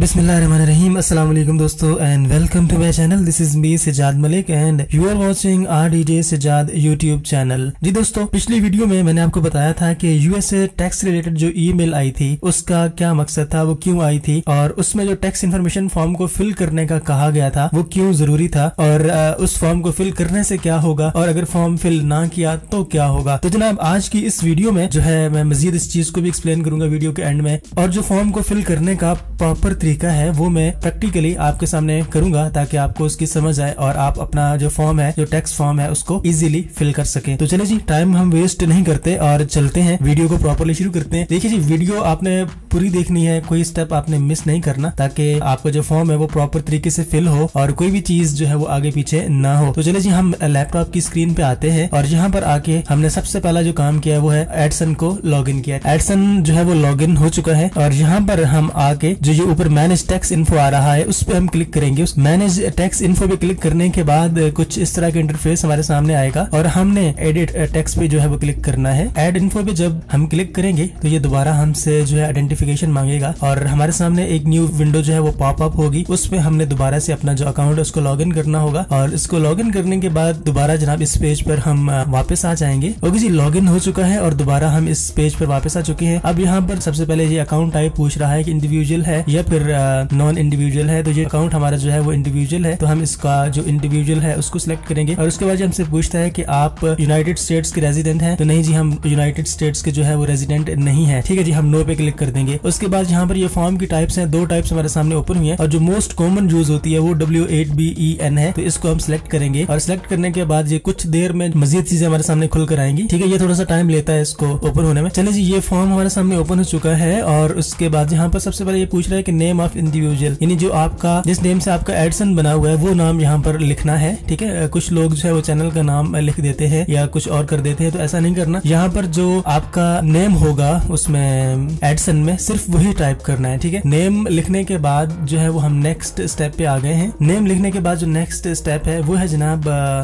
बिस्मिल्लाहिर्रहमानिर्रहीम। अस्सलाम वालेकुम दोस्तों and welcome to my channel. This is me Sijad Malik and you are watching RDJ Sijad YouTube channel. जी दोस्तों, पिछली वीडियो में मैंने आपको बताया था कि यूएसए टैक्स रिलेटेड जो ईमेल आई थी उसका क्या मकसद था, वो क्यों आई थी, और उसमें जो टैक्स इन्फॉर्मेशन फॉर्म को फिल करने का कहा गया था वो क्यों जरूरी था, और उस फॉर्म को फिल करने से क्या होगा, और अगर फॉर्म फिल ना किया तो क्या होगा। तो जनाब, आज की इस वीडियो में जो है मैं मजीद इस चीज को भी एक्सप्लेन करूंगा वीडियो के एंड में, और जो फॉर्म को फिल करने का प्रॉपर तरीका है वो मैं प्रैक्टिकली आपके सामने करूंगा ताकि आपको उसकी समझ आए और आप अपना जो फॉर्म है, जो टैक्स फॉर्म है, उसको इजीली फिल कर सकें। तो चले जी, टाइम हम वेस्ट नहीं करते और चलते हैं, वीडियो को प्रॉपर्ली शुरू करते हैं। देखिए जी, वीडियो आपने पूरी देखनी है, कोई स्टेप आपने मिस नहीं करना ताकि आपका जो फॉर्म है वो प्रॉपर तरीके से फिल हो और कोई भी चीज जो है वो आगे पीछे ना हो। तो चले जी, हम लैपटॉप की स्क्रीन पे आते हैं और यहाँ पर आके हमने सबसे पहला जो काम किया है वो है एडसन को लॉग इन किया। एडसन जो है वो लॉग इन हो चुका है और यहाँ पर हम आके जो ये ऊपर मैनेज टैक्स इन्फो आ रहा है उस पे हम क्लिक करेंगे। उस मैनेज टैक्स इन्फो पे क्लिक करने के बाद कुछ इस तरह का इंटरफेस हमारे सामने आएगा और हमने एडिट टैक्स पे जो है वो क्लिक करना है। एड इन्फो पे जब हम क्लिक करेंगे तो ये दोबारा हमसे जो है आइडेंटिफिकेशन मांगेगा और हमारे सामने एक न्यू विंडो जो है वो पॉप अप होगी। उस पे हमने दोबारा से अपना जो अकाउंट है उसको लॉग इन करना होगा और इसको लॉग इन करने के बाद दोबारा जनाब इस पेज पर हम वापस आ जाएंगे। ओके जी, लॉग इन हो चुका है और दोबारा हम इस पेज पर वापस आ चुके हैं। अब यहाँ पर सबसे पहले ये अकाउंट टाइप पूछ रहा है कि इंडिविजुअल है या फिर नॉन इंडिविजुअल है। तो ये अकाउंट हमारा जो है वो इंडिविजुअल है, तो हम इसका जो इंडिविजुअल है उसको सिलेक्ट करेंगे और उसके बाद हमसे पूछता है कि आप यूनाइटेड स्टेट्स के रेजिडेंट हैं। तो नहीं जी, हम यूनाइटेड स्टेट्स के जो है वो रेजिडेंट नहीं है। ठीक है जी, हम नो पे क्लिक कर देंगे। उसके बाद यहाँ पर ये फॉर्म की टाइप्स हैं, दो टाइप्स हमारे सामने ओपन हुई है और जो मोस्ट कॉमन यूज होती है वो W8BEN है। तो इसको हम सिलेक्ट करेंगे और सिलेक्ट करने के बाद ये कुछ देर में मजीद चीजें हमारे सामने खुल कर आएंगी। ठीक है, ये थोड़ा सा टाइम लेता है इसको ओपन होने में। चले जी, ये फॉर्म हमारे सामने ओपन हो चुका है और उसके बाद यहाँ पर सबसे पहले ये पूछ रहा है कि नेम ऑफ इंडिविजुअल, यानी जो आपका जिस नेम से आपका एडसन बना हुआ है वो नाम यहाँ पर लिखना है। ठीक है, कुछ लोग जो है वो चैनल का नाम लिख देते हैं या कुछ और कर देते हैं, तो ऐसा नहीं करना। यहाँ पर जो आपका नेम होगा उसमें एडसन में सिर्फ वही टाइप करना है। ठीक है, नेम लिखने के बाद जो है वो हम नेक्स्ट स्टेप पे आ गए हैं। नेम लिखने के बाद जो नेक्स्ट स्टेप है वो है जनाब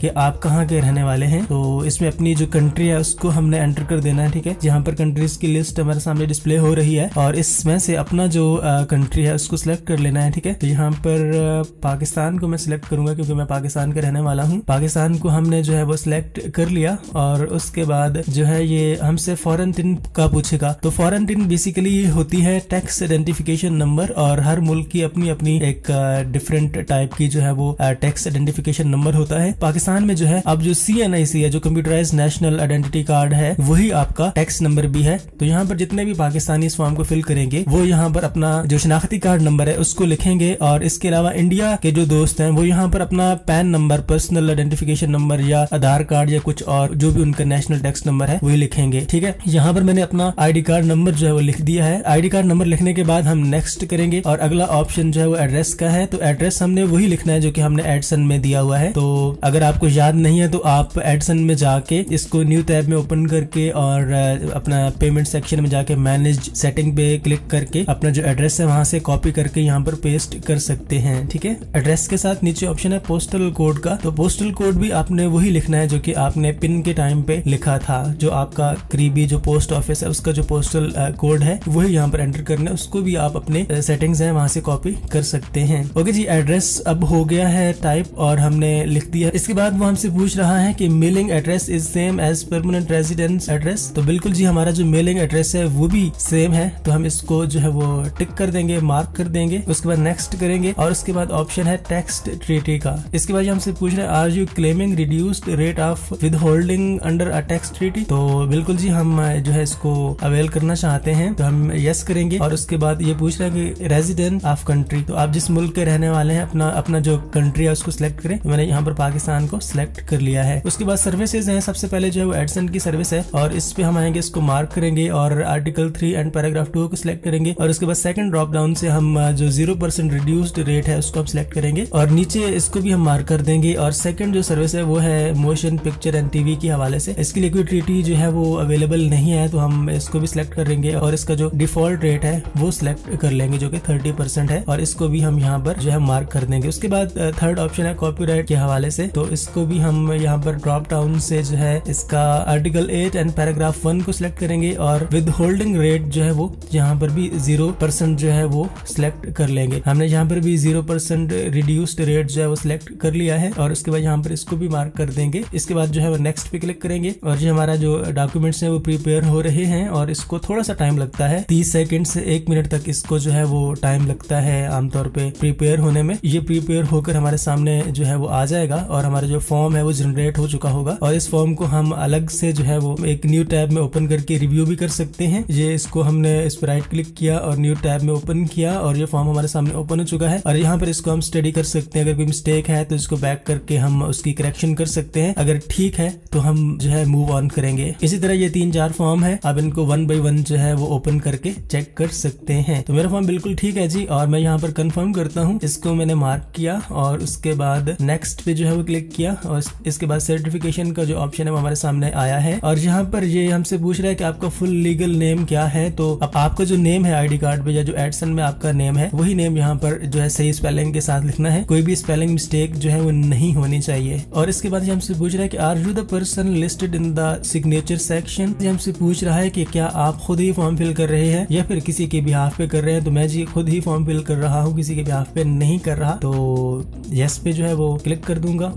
कि आप कहाँ के रहने वाले हैं। तो इसमें अपनी जो कंट्री है उसको हमने एंटर कर देना है। ठीक है, यहाँ पर कंट्रीज की लिस्ट हमारे सामने डिस्प्ले हो रही है और इसमें से अपना जो कंट्री है उसको सिलेक्ट कर लेना है। ठीक है, तो यहाँ पर पाकिस्तान को मैं सिलेक्ट करूंगा क्योंकि मैं पाकिस्तान का रहने वाला हूँ। पाकिस्तान को हमने जो है वो सिलेक्ट कर लिया और उसके बाद जो है ये हमसे फॉरेन टिन का पूछेगा। तो फॉरेन टिन बेसिकली होती है टैक्स आइडेंटिफिकेशन नंबर और हर मुल्क की अपनी अपनी एक डिफरेंट टाइप की जो है वो टैक्स आइडेंटिफिकेशन नंबर होता है। पाकिस्तान में जो है अब जो CNIC है, जो कंप्यूटराइज्ड नेशनल आइडेंटिटी कार्ड है, वही आपका टैक्स नंबर भी है। तो यहाँ पर जितने भी पाकिस्तानी इस फॉर्म को फिल करेंगे वो यहाँ पर अपना जो शनाख्ती कार्ड नंबर है उसको लिखेंगे और इसके अलावा इंडिया के जो दोस्त हैं वो यहाँ पर अपना pan number, personal identification number या आधार कार्ड या कुछ और जो भी उनका नेशनल टैक्स नंबर है वही लिखेंगे। ठीक है, यहाँ पर मैंने अपना ID कार्ड नंबर जो है वो लिख दिया है। ID कार्ड नंबर लिखने के बाद हम नेक्स्ट करेंगे और अगला ऑप्शन जो है वो एड्रेस का है। तो एड्रेस हमने वही लिखना है जो कि हमने एडसन में दिया हुआ है। तो अगर आपको याद नहीं है तो आप एडसन में जाके इसको न्यू टैब में ओपन करके और अपना पेमेंट सेक्शन में जाके मैनेज सेटिंग पे क्लिक करके अपना जो एड्रेस है वहां से कॉपी करके यहाँ पर पेस्ट कर सकते हैं। ठीक है, एड्रेस के साथ नीचे ऑप्शन है पोस्टल कोड का। तो पोस्टल कोड भी आपने वही लिखना है जो कि आपने पिन के टाइम पे लिखा था। जो आपका करीबी जो पोस्ट ऑफिस है उसका जो पोस्टल कोड है वही यहाँ पर एंटर करना है। उसको भी आप अपने सेटिंग्स हैं वहां से कॉपी कर सकते हैं। ओके जी, एड्रेस अब हो गया है टाइप और हमने लिख दिया। इसके बाद वो हमसे पूछ रहा है कि mailing address is same as permanent residence address. तो बिल्कुल जी, हमारा जो मेलिंग एड्रेस है वो भी सेम है, तो हम इसको जो है वो टिक कर देंगे, मार्क कर देंगे। उसके बाद नेक्स्ट करेंगे और उसके बाद ऑप्शन है टैक्स ट्रीटी का। इसके बाद हमसे पूछ रहे हैं are you claiming reduced rate of withholding under a tax treaty. तो बिल्कुल जी, हम जो है इसको अवेल करना चाहते हैं, तो हम यस करेंगे। और उसके बाद ये पूछ रहा है कि रेजिडेंट ऑफ कंट्री, तो आप जिस मुल्क के रहने वाले हैं अपना जो कंट्री है उसको सिलेक्ट करें। तो मैंने यहाँ पर पाकिस्तान को सिलेक्ट कर लिया है। उसके बाद सर्विसेज हैं, सबसे पहले जो है वो एडसन की सर्विस है और इस पे हम आएंगे, इसको मार्क करेंगे और आर्टिकल 3 एंड पैराग्राफ 2 को सिलेक्ट करेंगे और उसके बाद सेकंड ड्रॉप डाउन से हम जो 0% रिड्यूस्ड रेट है उसको हम सिलेक्ट करेंगे और नीचे इसको भी हम मार्क कर देंगे। और सेकंड जो सर्विस है वो है मोशन पिक्चर एंड टीवी के हवाले से। इसकी लिक्विडिटी जो है वो अवेलेबल नहीं है, तो हम इसको भी सिलेक्ट करेंगे और इसका जो डिफॉल्ट रेट है वो सिलेक्ट कर लेंगे जो कि 30% है और इसको भी हम यहाँ पर जो है मार्क कर देंगे। उसके बाद थर्ड ऑप्शन है कॉपीराइट के हवाले से, तो इसको भी हम यहाँ पर ड्रॉप डाउन से जो है इसका आर्टिकल 8 एंड पैराग्राफ 1 को सिलेक्ट करेंगे और विद होल्डिंग रेट जो है वो यहाँ पर भी 0% जो है वो वो सिलेक्ट कर लेंगे। हमने यहाँ पर भी 0% रिड्यूस्ड रेट जो है वो सिलेक्ट कर लिया है और उसके बाद यहाँ पर इसको भी मार्क कर देंगे। इसके बाद जो है वो नेक्स्ट पे क्लिक करेंगे और जो हमारा जो डॉक्यूमेंट्स है वो प्रिपेयर हो रहे हैं और इसको थोड़ा सा टाइम लगता है, 30 सेकंड से 1 मिनट तक इसको जो है वो टाइम लगता है आमतौर पे प्रिपेयर होने में। ये प्रिपेयर होकर हमारे सामने जो है वो आ जाएगा और हमारा जो फॉर्म है वो जनरेट हो चुका होगा और इस फॉर्म को हम अलग से जो है वो एक न्यू टैब में ओपन करके रिव्यू भी कर सकते हैं। ये इसको हमने इस पर राइट क्लिक किया और न्यू टैब में ओपन किया और ये फॉर्म हमारे सामने ओपन हो चुका है और यहाँ पर इसको हम स्टडी कर सकते हैं। अगर कोई मिस्टेक है तो इसको बैक करके हम उसकी करेक्शन कर सकते हैं, अगर ठीक है तो हम जो है मूव ऑन करेंगे। इसी तरह ये 3-4 फॉर्म है, अब इनको 1 बाय 1 जो है वो ओपन करके चेक कर सकते हैं। तो मेरा फॉर्म बिल्कुल ठीक है जी और मैं यहाँ पर कंफर्म करता हूँ, इसको मैंने मार्क किया और उसके बाद नेक्स्ट पे जो है वो क्लिक किया और इसके बाद सर्टिफिकेशन का जो ऑप्शन है वो हमारे सामने आया है और यहाँ पर ये हमसे पूछ रहा है कि आपका फुल लीगल नेम क्या है। तो अब आपका जो नेम है आईडी कार्ड पे या जो एडसन में आपका नेम है वही नेम यहाँ पर जो है सही स्पेलिंग के साथ लिखना है, कोई भी स्पेलिंग मिस्टेक जो है वो नहीं होनी चाहिए। और इसके बाद हमसे पूछ रहा है कि are you the person listed in the signature section. हमसे पूछ रहा है कि क्या आप खुद ही फॉर्म फिल कर रहे हैं या फिर किसी के बिहाफ पे कर रहे हैं। तो मैं जी खुद ही फॉर्म फिल कर रहा हूँ, किसी के बिहाफ पे नहीं कर रहा, तो यस पे जो है वो क्लिक कर दूंगा।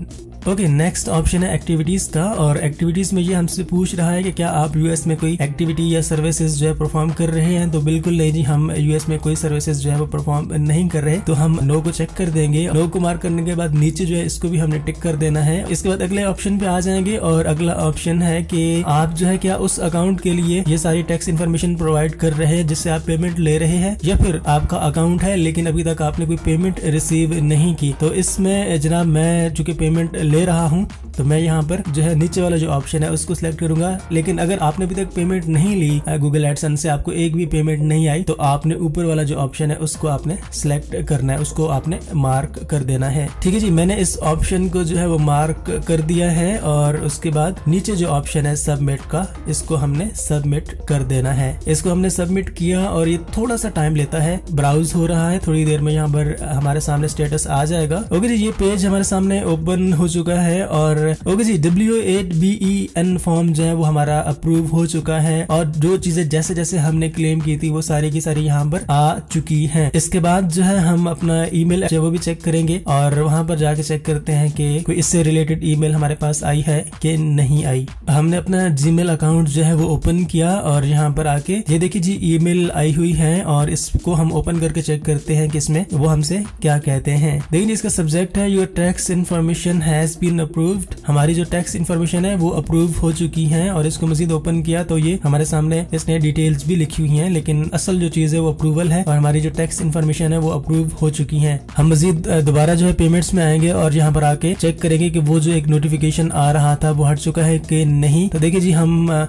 ओके, नेक्स्ट ऑप्शन है एक्टिविटीज का और एक्टिविटीज में ये हमसे पूछ रहा है कि क्या आप यूएस में कोई एक्टिविटी या सर्विसेज जो है परफॉर्म कर रहे हैं। तो बिल्कुल नहीं जी, हम यूएस में कोई सर्विसेज जो है वो परफॉर्म नहीं कर रहे, तो हम नो को चेक कर देंगे। नो को मार्क करने के बाद नीचे जो है इसको भी हमने टिक कर देना है। इसके बाद अगले ऑप्शन पे आ जाएंगे और अगला ऑप्शन है कि आप जो है क्या उस अकाउंट के लिए ये सारी टैक्स इन्फॉर्मेशन प्रोवाइड कर रहे हैं जिससे आप पेमेंट ले रहे हैं, या फिर आपका अकाउंट है लेकिन अभी तक आपने कोई पेमेंट रिसीव नहीं की। तो इसमें जनाब मैं चूंकि पेमेंट ले रहा हूं तो मैं यहाँ पर जो है नीचे वाला जो ऑप्शन है उसको सिलेक्ट करूंगा। लेकिन अगर आपने अभी तक पेमेंट नहीं ली गूगल एडसन से, आपको एक भी पेमेंट नहीं आई, तो आपने ऊपर वाला जो ऑप्शन है उसको आपने सिलेक्ट करना है, उसको आपने मार्क कर देना है। ठीक है जी, मैंने इस ऑप्शन को जो है वो मार्क कर दिया है और उसके बाद नीचे जो ऑप्शन है सबमिट का, इसको हमने सबमिट कर देना है। इसको हमने सबमिट किया और ये थोड़ा सा टाइम लेता है, ब्राउज हो रहा है, थोड़ी देर में यहाँ पर हमारे सामने स्टेटस आ जाएगा। ओके जी, ये पेज हमारे सामने ओपन हो चुका है और ओके जी, W8BEN फॉर्म जो है वो हमारा अप्रूव हो चुका है और जो चीजें जैसे जैसे हमने क्लेम की थी वो सारी की सारी यहाँ पर आ चुकी हैं। इसके बाद जो है हम अपना ईमेल वो भी चेक करेंगे और वहां पर जाके चेक करते हैं कि कोई इससे रिलेटेड ईमेल हमारे पास आई है कि नहीं आई। हमने अपना जीमेल अकाउंट जो है वो ओपन किया और यहाँ पर आके ये देखिए जी ईमेल आई हुई है और इसको हम ओपन करके चेक करते हैं कि इसमें वो हमसे क्या कहते हैं। देखिए इसका सब्जेक्ट है your tax information has been approved. हमारी जो टैक्स इन्फॉर्मेशन है वो अप्रूव हो चुकी है और इसको मजीद ओपन किया तो ये हमारे सामने इसने डिटेल्स भी लिखी हुई हैं, लेकिन असल जो चीज है वो अप्रूवल है और हमारी जो टैक्स इन्फॉर्मेशन है वो अप्रूव हो चुकी है। हम मजीद दोबारा जो है पेमेंट्स में आएंगे और यहाँ पर आके चेक करेंगे कि वो जो एक नोटिफिकेशन आ रहा था वो हट चुका है कि नहीं। तो देखिए जी, हम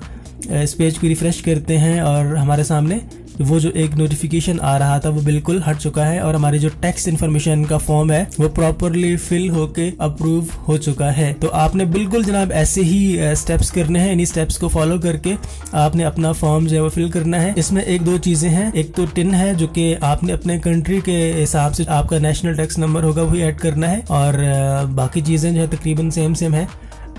इस पेज को रिफ्रेश करते हैं और हमारे सामने वो जो एक नोटिफिकेशन आ रहा था वो बिल्कुल हट चुका है और हमारी जो टैक्स इन्फॉर्मेशन का फॉर्म है वो प्रॉपरली फिल होके अप्रूव हो चुका है। तो आपने बिल्कुल जनाब ऐसे ही स्टेप्स करने हैं, इन्हीं स्टेप्स को फॉलो करके आपने अपना फॉर्म जो है वो फिल करना है। इसमें 1-2 चीजें हैं, एक तो टिन है जो कि आपने अपने कंट्री के हिसाब से आपका नेशनल टैक्स नंबर होगा वही ऐड करना है और बाकी चीजें जो है तकरीबन सेम है।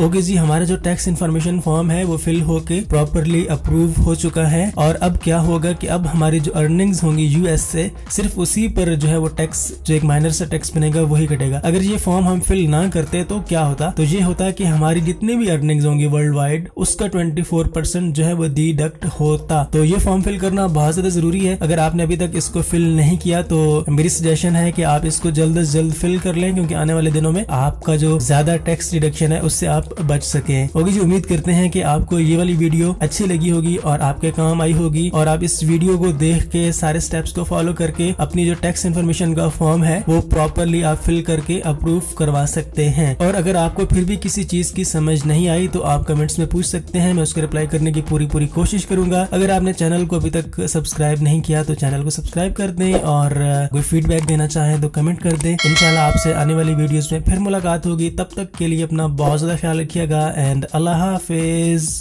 ओके जी, हमारा जो टैक्स इन्फॉर्मेशन फॉर्म है वो फिल होके प्रॉपरली अप्रूव हो चुका है और अब क्या होगा कि अब हमारी जो अर्निंग्स होंगी यूएस से सिर्फ उसी पर जो है वो टैक्स, जो एक माइनर सा टैक्स बनेगा वही कटेगा। अगर ये फॉर्म हम फिल ना करते तो क्या होता, तो ये होता कि हमारी जितनी भी अर्निंग्स होंगी वर्ल्ड वाइड उसका 24% जो है वो डिडक्ट होता। तो ये फॉर्म फिल करना बहुत ज्यादा जरूरी है। अगर आपने अभी तक इसको फिल नहीं किया तो मेरी सजेशन है कि आप इसको जल्द से जल्द फिल कर लें, क्योंकि आने वाले दिनों में आपका जो ज्यादा टैक्स डिडक्शन है उससे आप बच सके। ओके जी, उम्मीद करते हैं कि आपको ये वाली वीडियो अच्छी लगी होगी और आपके काम आई होगी और आप इस वीडियो को देख के सारे स्टेप्स को फॉलो करके अपनी जो टैक्स इन्फॉर्मेशन का फॉर्म है वो प्रॉपरली आप फिल करके अप्रूव करवा सकते हैं। और अगर आपको फिर भी किसी चीज की समझ नहीं आई तो आप कमेंट्स में पूछ सकते हैं, मैं उसके रिप्लाई करने की पूरी कोशिश करूंगा। अगर आपने चैनल को अभी तक सब्सक्राइब नहीं किया तो चैनल को सब्सक्राइब कर दें और कोई फीडबैक देना चाहें तो कमेंट कर दें। इंशाल्लाह आपसे आने वाली वीडियोस में फिर मुलाकात होगी, तब तक के लिए अपना बहुत ज्यादा ख्याल रखिएगा एंड अल्लाह हाफिज।